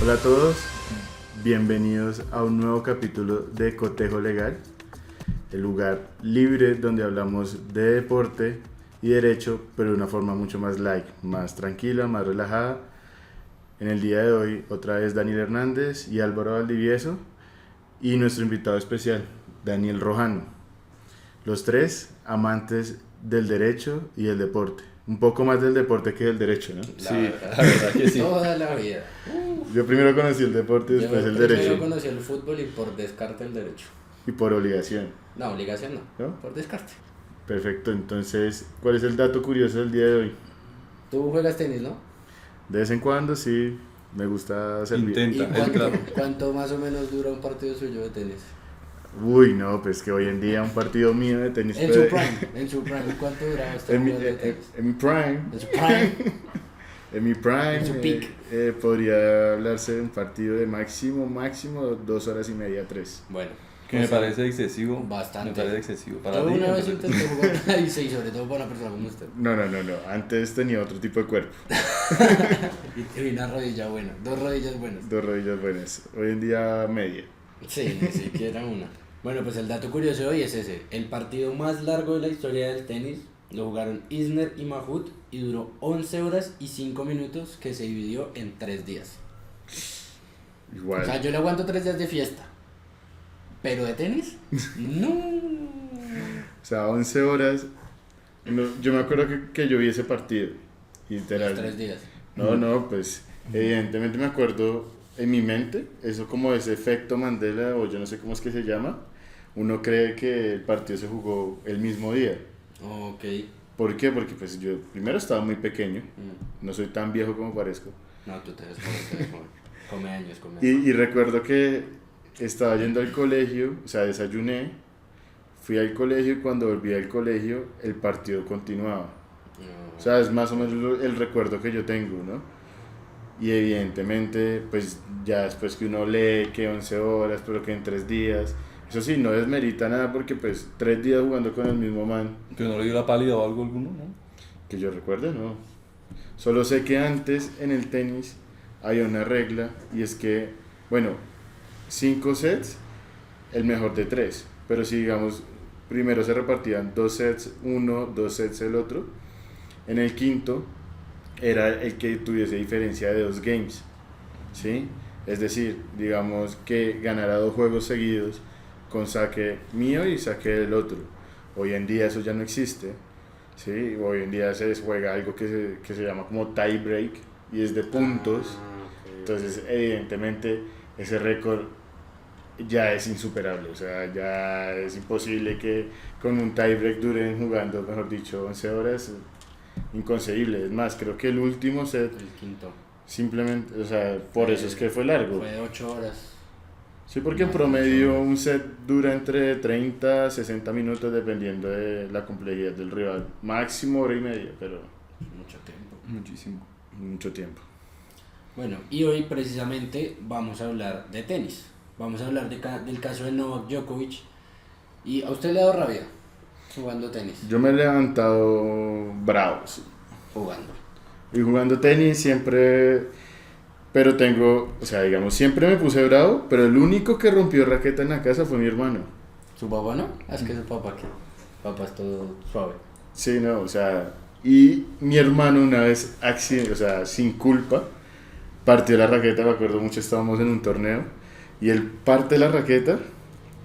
Hola a todos, bienvenidos a un nuevo capítulo de Cotejo Legal, el lugar libre donde hablamos de deporte y derecho, pero de una forma mucho más light, más tranquila, más relajada. En el día de hoy, otra vez Daniel Hernández y Álvaro Valdivieso y nuestro invitado especial, Daniel Rojano. Los tres amantes del derecho y el deporte. Un poco más del deporte que del derecho, ¿no? La verdad que sí. Toda la vida. Yo primero conocí el deporte y después el derecho. Yo conocí el fútbol y por descarte el derecho. Y por obligación. No, obligación no. ¿No? Por descarte. Perfecto, entonces, ¿cuál es el dato curioso del día de hoy? Tú juegas tenis, ¿no? De vez en cuando sí, me gusta hacer Intenta. ¿Y Es cuánto, claro. cuánto más o menos dura un partido suyo de tenis? Uy, no, pues que hoy en día un partido mío de tenis En su prime, ¿cuánto duraba usted en mi, jugando tenis? en mi prime, En su prime. en mi prime, En su peak. podría hablarse de un partido de máximo 2 horas y media, 3. Bueno. Que me parece excesivo. Bastante. Me parece excesivo. Para Yo ti, una me vez parece- intenté jugar y sí, sobre todo para una persona como usted. No, antes tenía otro tipo de cuerpo, Y una rodilla buena, dos rodillas buenas. 2 rodillas buenas, hoy en día media. Sí, ni siquiera una. Bueno, pues el dato curioso de hoy es ese. El partido más largo de la historia del tenis lo jugaron Isner y Mahut y duró 11 horas y 5 minutos que se dividió en 3 días. Igual. O sea, yo le aguanto 3 días de fiesta. ¿Pero de tenis? No. O sea, 11 horas. No, yo me acuerdo que yo vi ese partido. Literal. 3 días. No, pues evidentemente me acuerdo en mi mente, eso como ese efecto Mandela, o yo no sé cómo es que se llama. Uno cree que el partido se jugó el mismo día. Ok. ¿Por qué? Porque pues yo primero estaba muy pequeño, Mm. no soy tan viejo como parezco. No, tú te ves joven. Come años, come Y, años. y recuerdo que estaba yendo al colegio, o sea, desayuné, fui al colegio y cuando volví al colegio el partido continuaba. No. O sea, es más o menos el recuerdo que yo tengo, ¿no? Y evidentemente, pues ya después que uno lee que 11 horas, pero que en 3 días, eso sí, no desmerita nada porque pues 3 días jugando con el mismo man, Que no le dio la pálida o algo alguno, ¿no? que yo recuerde, no. Solo sé que antes en el tenis había una regla y es que, bueno, 5 sets, el mejor de 3, pero si digamos, primero se repartían 2 sets uno, 2 sets el otro, en el quinto era el que tuviese diferencia de 2 games, ¿sí? Es decir, digamos que ganara 2 juegos seguidos con saque mío y saque del otro. Hoy en día eso ya no existe, ¿sí? Hoy en día se juega algo que se llama como tie break y es de puntos. Ah, ok. Entonces, evidentemente, ese récord ya es insuperable. O sea, ya es imposible que con un tiebreak duren jugando, mejor dicho, 11 horas. Inconcebible. Es más, creo que el último set, El quinto. simplemente, o sea, por eso es que fue largo. Fue de 8 horas. Sí, porque en Más de promedio 8 horas. un set dura entre 30 a 60 minutos dependiendo de la complejidad del rival. Máximo hora y media, pero Mucho tiempo. Muchísimo. mucho tiempo. Bueno, y hoy precisamente vamos a hablar de tenis. Vamos a hablar del caso de Novak Djokovic. ¿Y a usted le ha dado rabia jugando tenis? Yo me he levantado bravo, sí. Jugando. Y jugando tenis siempre, pero tengo, o sea, digamos, siempre me puse bravo, pero el único que rompió raqueta en la casa fue mi hermano. ¿Su papá no? Es que su papá, ¿qué? Papá es todo suave. Sí, no, o sea, y mi hermano una vez, o sea, sin culpa, partió la raqueta, me acuerdo mucho, estábamos en un torneo, y él parte la raqueta,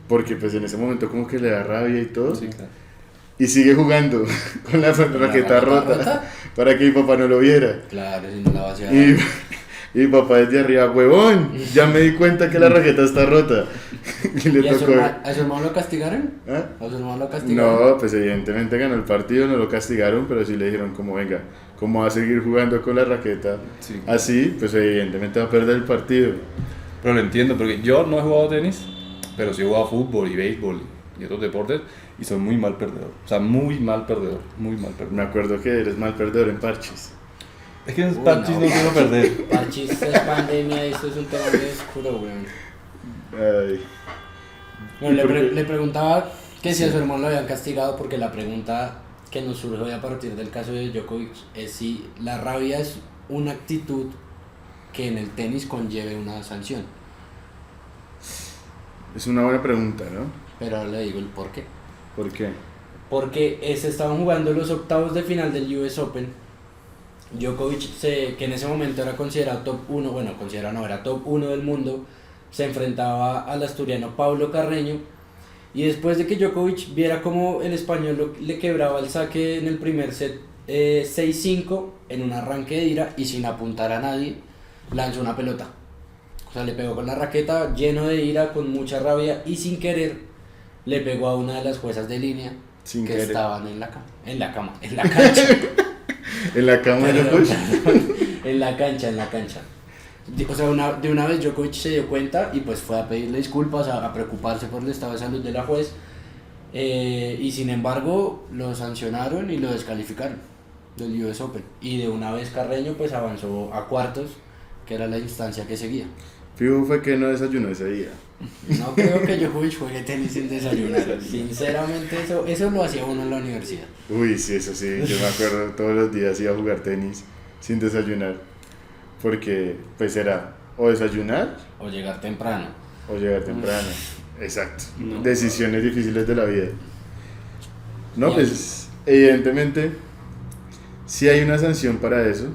porque pues en ese momento como que le da rabia y todo, Sí, claro. y sigue jugando con la raqueta rota, para que mi papá no lo viera. Claro, si no la va a hacer. Y mi papá desde arriba, huevón, ya me di cuenta que la raqueta está rota. Y le ¿Y a su, tocó. a su hermano lo castigaron? ¿Ah? ¿A su hermano lo castigaron? No, pues evidentemente ganó el partido, no lo castigaron, pero sí le dijeron como, venga, ¿cómo va a seguir jugando con la raqueta? Sí. Así, pues evidentemente va a perder el partido. Pero lo entiendo, porque yo no he jugado tenis, pero sí he jugado fútbol y béisbol y otros deportes, y soy muy mal perdedor. O sea, muy mal perdedor, muy mal perdedor. Me acuerdo que eres mal perdedor en parches. Es que en Uy, parchis no no. quiero perder. Parchis es pandemia y esto es un tema muy oscuro, weón. Ay, Bueno, ¿Y por qué? le preguntaba que si a Sí. su hermano lo habían castigado, porque la pregunta que nos surge hoy a partir del caso de Djokovic es si la rabia es una actitud que en el tenis conlleve una sanción. Es una buena pregunta, ¿no? Pero ahora le digo el por qué. ¿Por qué? Porque se estaban jugando los octavos de final del US Open. Djokovic, que en ese momento era considerado top 1, bueno, considerado no, era top 1 del mundo, se enfrentaba al asturiano Pablo Carreño. Y después de que Djokovic viera como el español le quebraba el saque en el primer set 6-5, en un arranque de ira y sin apuntar a nadie, lanzó una pelota. O sea, le pegó con la raqueta, lleno de ira, con mucha rabia, y sin querer le pegó a una de las juezas de línea Sin que querer. estaban en la cancha. ¿En la cama de Perdón, Djokovic? en la cancha. O sea, de una vez Djokovic se dio cuenta y pues fue a pedirle disculpas, a preocuparse por el estado de salud de la juez, y sin embargo lo sancionaron y lo descalificaron del US Open, y de una vez Carreño pues avanzó a cuartos, que era la instancia que seguía. Fijo fue que no desayunó ese día. No creo que Djokovic juegue tenis sin desayunar, sinceramente eso lo hacía uno en la universidad. Uy, sí, eso sí, yo me acuerdo todos los días iba a jugar tenis sin desayunar. Porque pues era o desayunar O llegar temprano. o llegar temprano. Exacto. No. Decisiones difíciles de la vida. No, Y pues evidentemente sí hay una sanción para eso.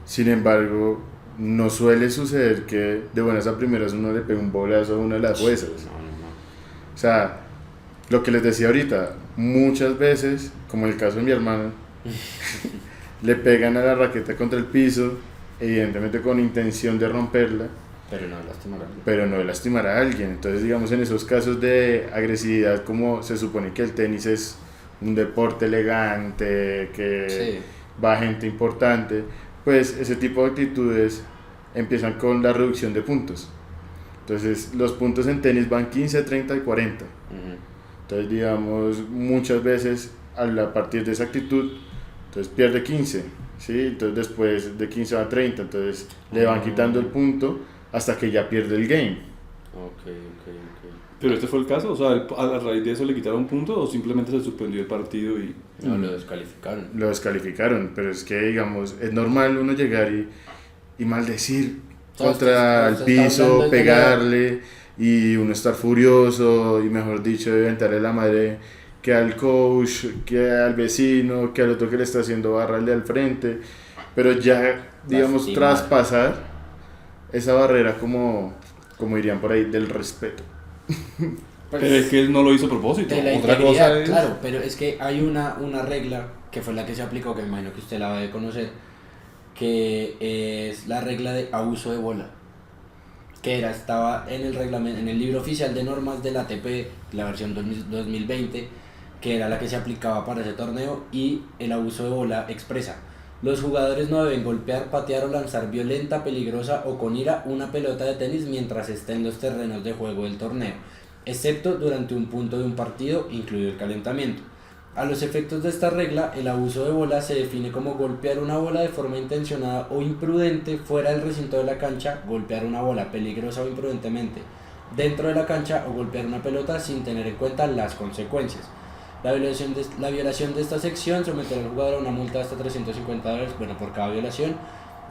Sin embargo, no suele suceder que de buenas a primeras uno le pegue un bolazo a una de las juezas. No. O sea, lo que les decía ahorita, muchas veces, como el caso de mi hermano, le pegan a la raqueta contra el piso, evidentemente con intención de romperla, Pero no lastimar a alguien. pero no de lastimar a alguien. Entonces, digamos, en esos casos de agresividad, como se supone que el tenis es un deporte elegante, que Sí. va gente importante, pues ese tipo de actitudes empiezan con la reducción de puntos. Entonces, los puntos en tenis van 15, 30 y 40. Ujú. Entonces, digamos, muchas veces a partir de esa actitud, entonces pierde 15, ¿sí? Entonces después de 15 va a 30, entonces le van quitando el punto hasta que ya pierde el game. Ok. Pero este fue el caso, o sea, a raíz de eso le quitaron puntos o simplemente se suspendió el partido y... No, lo descalificaron. Lo descalificaron, pero es que, digamos, es normal uno llegar y maldecir contra el Usted está piso, hablando de pegarle y uno estar furioso y, mejor dicho, inventarle la madre que al coach, que al vecino, que al otro que le está haciendo barra al de al frente, pero ya, digamos, Lastimar. traspasar esa barrera, como dirían por ahí, del respeto. Pues, Pero es que él no lo hizo a propósito. de la Otra integridad, cosa es... claro, pero es que hay una regla que fue la que se aplicó, que me imagino que usted la debe conocer, que es la regla de abuso de bola, que estaba en el reglamento, en el libro oficial de normas del ATP, la versión 2020, que era la que se aplicaba para ese torneo, y el abuso de bola expresa: los jugadores no deben golpear, patear o lanzar violenta, peligrosa o con ira una pelota de tenis mientras esté en los terrenos de juego del torneo, excepto durante un punto de un partido, incluido el calentamiento. A los efectos de esta regla, el abuso de bola se define como golpear una bola de forma intencionada o imprudente fuera del recinto de la cancha, golpear una bola peligrosa o imprudentemente dentro de la cancha, o golpear una pelota sin tener en cuenta las consecuencias. La violación de esta sección someterá al jugador a una multa de hasta $350, bueno, por cada violación.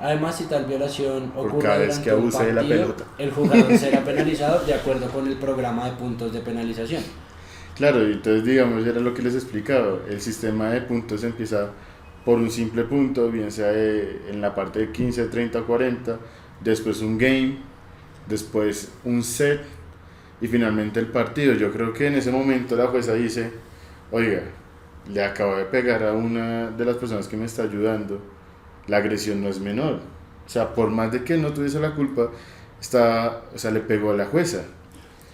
Además, si tal violación Por ocurre cada vez durante que un abuse de la partido, pelota. el jugador será penalizado de acuerdo con el programa de puntos de penalización. Claro, y entonces, digamos, era lo que les explicaba, el sistema de puntos empieza por un simple punto, bien sea en la parte de 15, 30, 40, después un game, después un set y finalmente el partido. Yo creo que en ese momento la jueza dice: oiga, le acabo de pegar a una de las personas que me está ayudando, la agresión no es menor. O sea, por más de que no tuviese la culpa, le pegó a la jueza.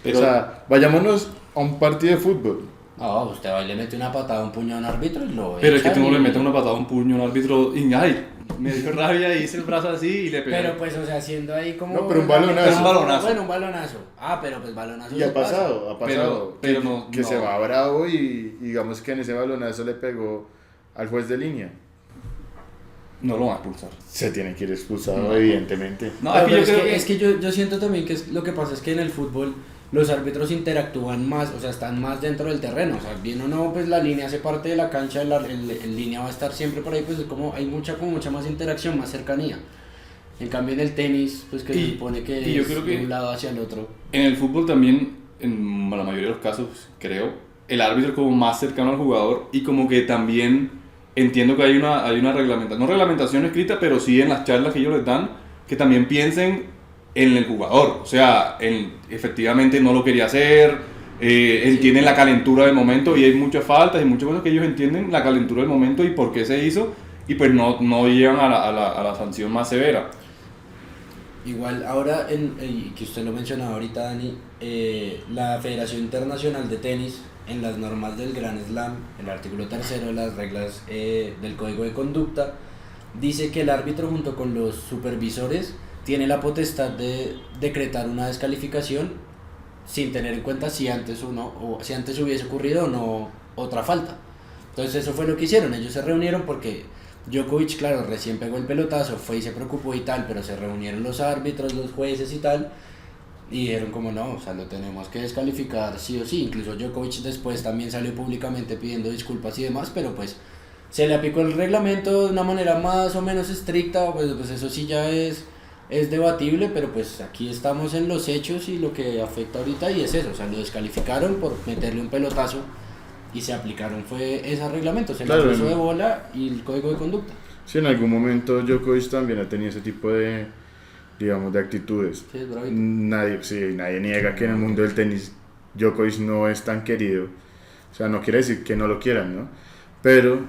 Pero- O sea, vayámonos a un partido de fútbol. No, usted va y le mete una patada a un puño a un árbitro y lo Pero es que echa tú no y- le metes una patada a un puño a un árbitro y ¡ay! Me dio rabia y hice el brazo así y le pegué. Pero pues, o sea, haciendo ahí como... No, pero un balonazo. Pero un balonazo. Bueno, un balonazo. Ah, pero pues balonazo. Y se ha pasado, Pero no- que no. se va bravo y digamos que en ese balonazo le pegó al juez de línea. No lo van a expulsar. Se tiene que ir expulsado, No. evidentemente. No, Pero es que yo creo que... es que yo siento también que lo que pasa es que en el fútbol los árbitros interactúan más, o sea, están más dentro del terreno. O sea, bien o no, pues la línea hace parte de la cancha, el línea va a estar siempre por ahí, pues es como hay mucha más interacción, más cercanía. En cambio en el tenis, pues que se Y- supone que y yo es creo de que- un lado hacia el otro. En el fútbol también, en la mayoría de los casos, creo, el árbitro es como más cercano al jugador y como que también entiendo que hay una reglamentación, no reglamentación escrita, pero sí en las charlas que ellos les dan, que también piensen en el jugador, o sea, efectivamente no lo quería hacer, entienden la calentura del momento y hay muchas faltas y muchas cosas que ellos entienden la calentura del momento y por qué se hizo y pues no llegan a la sanción más severa. Igual, ahora, y que usted lo mencionaba ahorita, Dani, la Federación Internacional de Tenis, en las normas del Grand Slam, el artículo 3 de las reglas del Código de Conducta, dice que el árbitro junto con los supervisores tiene la potestad de decretar una descalificación sin tener en cuenta si antes o si antes hubiese ocurrido o no otra falta. Entonces eso fue lo que hicieron, ellos se reunieron porque Djokovic, claro, recién pegó el pelotazo, fue y se preocupó y tal, pero se reunieron los árbitros, los jueces y tal, y dijeron como no, o sea, lo tenemos que descalificar sí o sí. Incluso Djokovic después también salió públicamente pidiendo disculpas y demás, pero pues se le aplicó el reglamento de una manera más o menos estricta, pues eso sí ya es debatible, pero pues aquí estamos en los hechos y lo que afecta ahorita y es eso, o sea, lo descalificaron por meterle un pelotazo y se aplicaron fue ese reglamento, se le Claro, puso de bola y el código de conducta. Sí, en algún momento Djokovic también ha tenido ese tipo de, digamos, de actitudes. Sí, es bravito. Nadie niega que en el mundo del tenis Djokovic no es tan querido. O sea, no quiere decir que no lo quieran, ¿no? Pero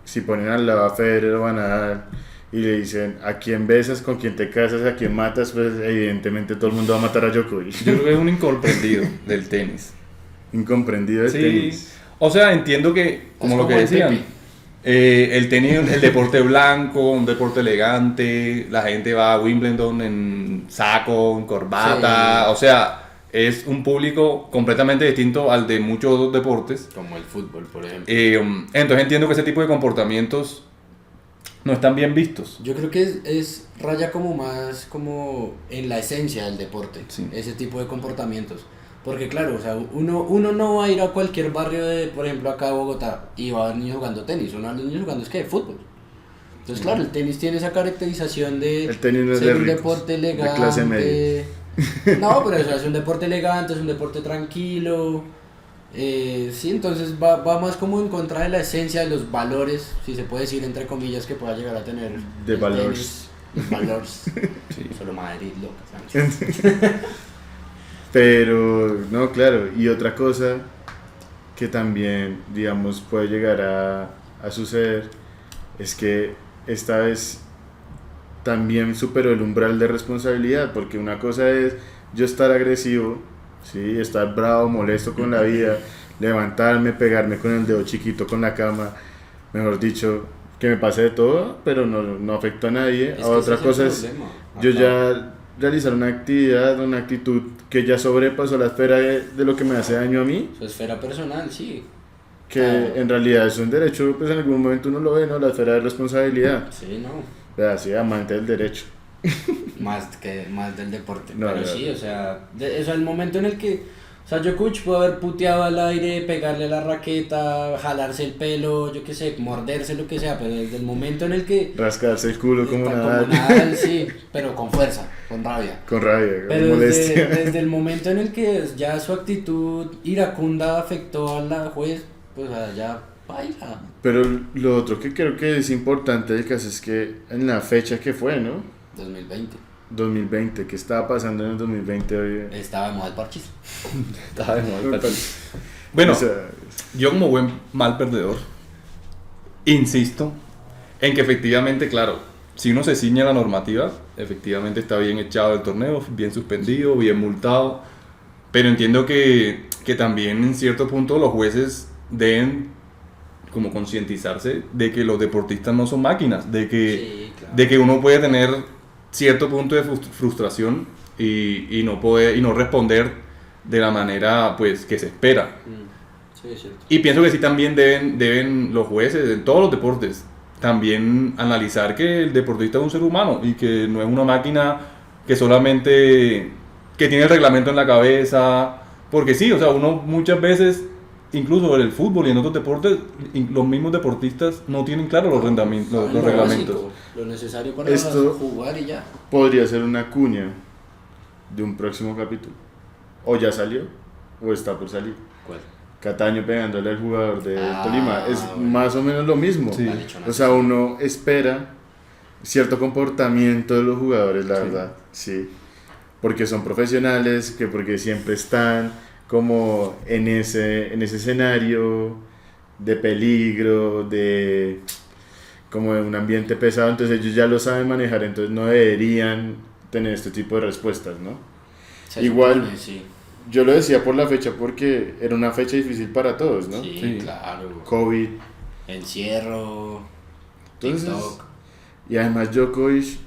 si ponen al lado a Federer o a Nadal y le dicen a quién besas, con quién te casas, a quién matas, pues evidentemente todo el mundo va a matar a Djokovic. Yo creo que es un incomprendido del tenis. Incomprendido del tenis. O sea, entiendo que, como Es lo que como el decían, Pepe. el tenis, el deporte blanco, un deporte elegante, la gente va a Wimbledon en saco, en corbata, Sí. o sea, es un público completamente distinto al de muchos otros deportes. Como el fútbol, por ejemplo. Entonces entiendo que ese tipo de comportamientos no están bien vistos. Yo creo que es raya como más como en la esencia del deporte, Sí. ese tipo de comportamientos. Porque claro, o sea, uno no va a ir a cualquier barrio de, por ejemplo, acá de Bogotá y va a ver niños jugando tenis, uno va a ver niños jugando es que fútbol. Entonces, claro, el tenis tiene esa caracterización de El tenis no es ser de un ricos, deporte de elegante. clase media. No, pero eso es un deporte elegante, es un deporte tranquilo. Sí, entonces va más como en contra de la esencia de los valores, si se puede decir entre comillas, que pueda llegar a tener De el valores. tenis, los valores. Sí. Solo Madrid, loca, ¿sabes? Pero, no, claro, y otra cosa que también, digamos, puede llegar a suceder es que esta vez también superó el umbral de responsabilidad, porque una cosa es yo estar agresivo, ¿sí? Estar bravo, molesto con la vida, levantarme, pegarme con el dedo chiquito con la cama, mejor dicho, que me pase de todo, pero no afectó a nadie. Es que Otra ese cosa el es problema. yo Acá. ya realizar una actividad, una actitud que ya sobrepasó la esfera de lo que me hace daño a mí, Su esfera personal, sí. que Claro. en realidad es un derecho, pues en algún momento uno lo ve, ¿no? La esfera de responsabilidad. Sí, no. Vea, sí, amante del derecho. Más del deporte. No, pero no. sí, o sea, el momento en el que, o sea, Djokovic pudo haber puteado al aire, pegarle a la raqueta, jalarse el pelo, yo qué sé, morderse, lo que sea, pero desde el momento en el que Rascarse el culo como está Nadal, como Nadal, sí, pero con fuerza, con rabia. con rabia, con Pero molestia. desde el momento en el que ya su actitud iracunda afectó a la juez, pues o sea, ya baila. Pero lo otro que creo que es importante del caso es que en la fecha que fue, ¿no? 2020. 2020, ¿qué estaba pasando en el 2020 hoy? Estaba de moda el parchís. Está de moda el parchís. Bueno, O sea, yo como buen mal perdedor, insisto en que efectivamente, claro, si uno se ciñe a la normativa, efectivamente está bien echado del torneo, bien suspendido, bien multado, pero entiendo que también en cierto punto los jueces deben como concientizarse de que los deportistas no son máquinas, de que, Sí, claro. de que uno puede tener cierto punto de frustración y no responder de la manera pues que se espera. Sí, es cierto. Y pienso que sí también deben los jueces en todos los deportes también analizar que el deportista es un ser humano y que no es una máquina que solamente que tiene el reglamento en la cabeza, porque sí, o sea, uno muchas veces incluso en el fútbol y en otros deportes, los mismos deportistas no tienen claro los reglamentos. Básico, lo necesario para Esto- jugar y ya. Podría ser una cuña de un próximo capítulo. O ya salió, o está por salir. ¿Cuál? Cataño pegándole al jugador de Ah, Tolima. Es bueno. más o menos lo mismo. Sí. La lechona. O sea, uno espera cierto comportamiento de los jugadores, la Sí. verdad. Sí. Porque son profesionales, que porque siempre están como en ese escenario de peligro, de como de un ambiente pesado, entonces ellos ya lo saben manejar, entonces no deberían tener este tipo de respuestas, ¿no? Se Igual- supone, sí. Yo lo decía por la fecha porque era una fecha difícil para todos, ¿no? Sí, Sí. claro. COVID. Encierro, Entonces, TikTok. y además Djokovic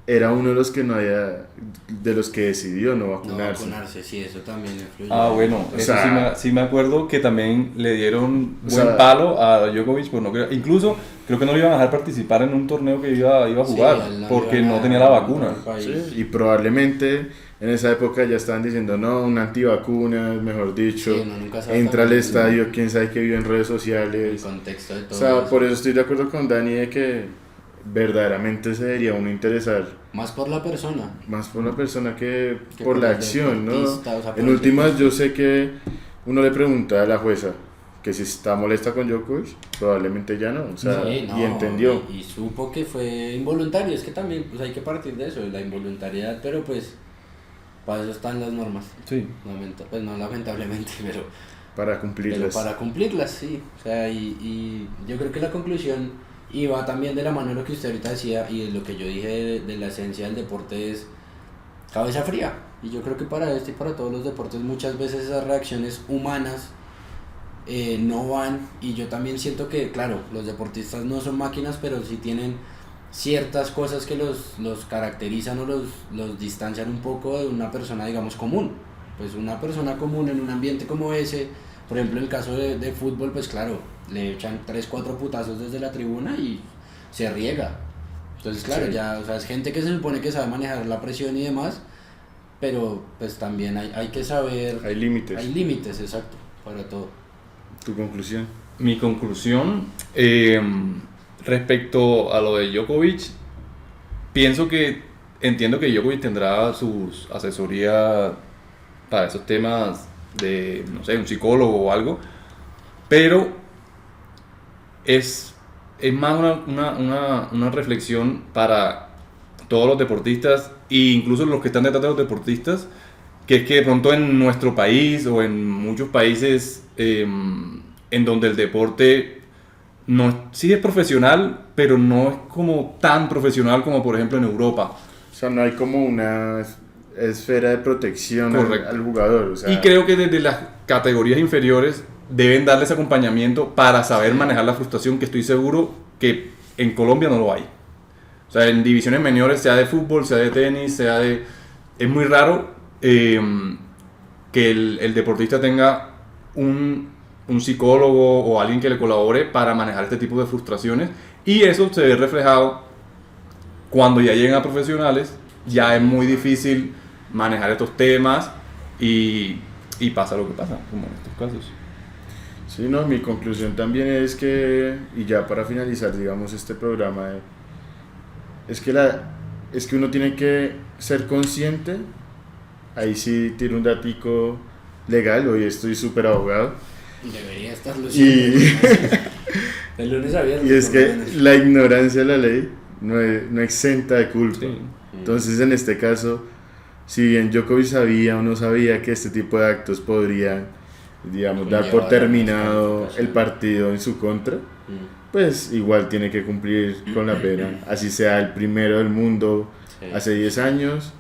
era uno de los que no había, de los que decidió no No vacunarse. vacunarse, sí, eso también influye. Ah, bueno, O eso sea- sí me acuerdo que también le dieron O buen sea- palo a Djokovic, por no querer- incluso creo que no le iban a dejar participar en un torneo que iba a Sí, jugar, él no porque iba no a- tenía la vacuna. al país. Sí, y probablemente en esa época ya estaban diciendo, no, una antivacuna, mejor dicho, Sí, uno nunca sabe entra al también estadio, quién sabe qué vio en redes el sociales. contexto de O todo. sea, eso. por eso estoy de acuerdo con Dani de que verdaderamente se debería uno interesar Más por la persona. más por la persona que Que por por la el acción, ¿no? deportista, o sea, por En el últimas yo sé que uno le pregunta a la jueza que si está molesta con Djokovic, probablemente ya no, o sea, Sí, no, y entendió. Y supo que fue involuntario. Es que también pues hay que partir de eso, de la involuntariedad, pero pues para eso están las normas. Sí. Pues no lamentablemente, Para pero cumplirlas. para cumplirlas, sí. O sea, y yo creo que la conclusión, y va también de la mano de lo que usted ahorita decía, y de lo que yo dije de la esencia del deporte, es cabeza fría. Y yo creo que para este y para todos los deportes muchas veces esas reacciones humanas no van, y yo también siento que, claro, los deportistas no son máquinas, pero sí tienen ciertas cosas que los caracterizan o los distancian un poco de una persona, digamos, común. Pues una persona común en un ambiente como ese, por ejemplo, en el caso de fútbol, pues claro, le echan 3-4 putazos desde la tribuna y se riega. Entonces, claro, Sí. ya, o sea, es gente que se supone que sabe manejar la presión y demás, pero pues también hay que saber, Hay límites. hay límites, exacto, para todo. Tu conclusión. Mi conclusión respecto a lo de Djokovic, entiendo que Djokovic tendrá sus asesorías para esos temas de, no sé, un psicólogo o algo, pero es más una reflexión para todos los deportistas e incluso los que están detrás de los deportistas, que es que de pronto en nuestro país o en muchos países en donde el deporte sí es profesional, pero no es como tan profesional como por ejemplo en Europa. O sea, no hay como una esfera de protección Correcto. al jugador. O sea, Y creo que desde las categorías inferiores deben darles acompañamiento para saber manejar la frustración, que estoy seguro que en Colombia no lo hay. O sea, en divisiones menores, sea de fútbol, sea de tenis, es muy raro que el deportista tenga un psicólogo o alguien que le colabore para manejar este tipo de frustraciones, y eso se ve reflejado cuando ya llegan a profesionales. Ya es muy difícil manejar estos temas y pasa lo que pasa, como en estos casos. sí, no, mi conclusión también es que, y ya para finalizar, digamos, este programa, es que uno tiene que ser consciente. Ahí sí tiro un datico legal, hoy estoy súper abogado. Debería estarlo Y, siempre. De lunes a viernes. y es por que lo menos. la ignorancia de la ley no exenta de culpa. Sí. Entonces, en este caso, si bien Djokovic sabía o no sabía que este tipo de actos podrían, digamos, dar por Conllevar a terminado descalificación. el partido en su contra, pues igual tiene que cumplir con la pena, así sea el primero del mundo Sí. hace 10 años,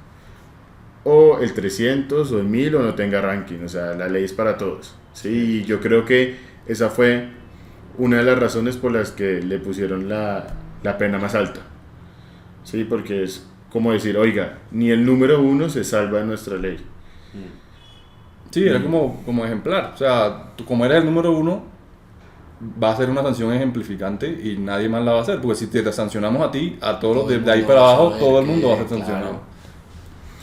o el 300 o el 1000 o no tenga ranking, o sea, la ley es para todos. Sí, y yo creo que esa fue una de las razones por las que le pusieron la pena más alta. Sí, porque es como decir, oiga, ni el número 1 se salva de nuestra ley. Sí, era como ejemplar. O sea, tú, como eres el número 1, va a ser una sanción ejemplificante y nadie más la va a hacer. Porque si te sancionamos a ti, a todos los Todo el de ahí mundo para va a abajo, saber todo el que- mundo va a ser claro. sancionado.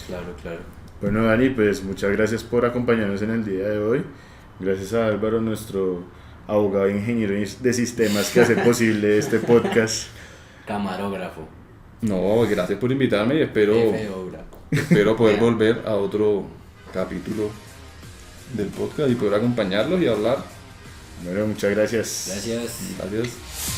Claro, claro. Bueno, Dani, pues muchas gracias por acompañarnos en el día de hoy. Gracias a Álvaro, nuestro abogado e ingeniero de sistemas que hace posible este podcast. Camarógrafo. No, gracias por invitarme y espero poder volver a otro capítulo del podcast y poder acompañarlos y hablar. Bueno, muchas gracias. Gracias. Gracias.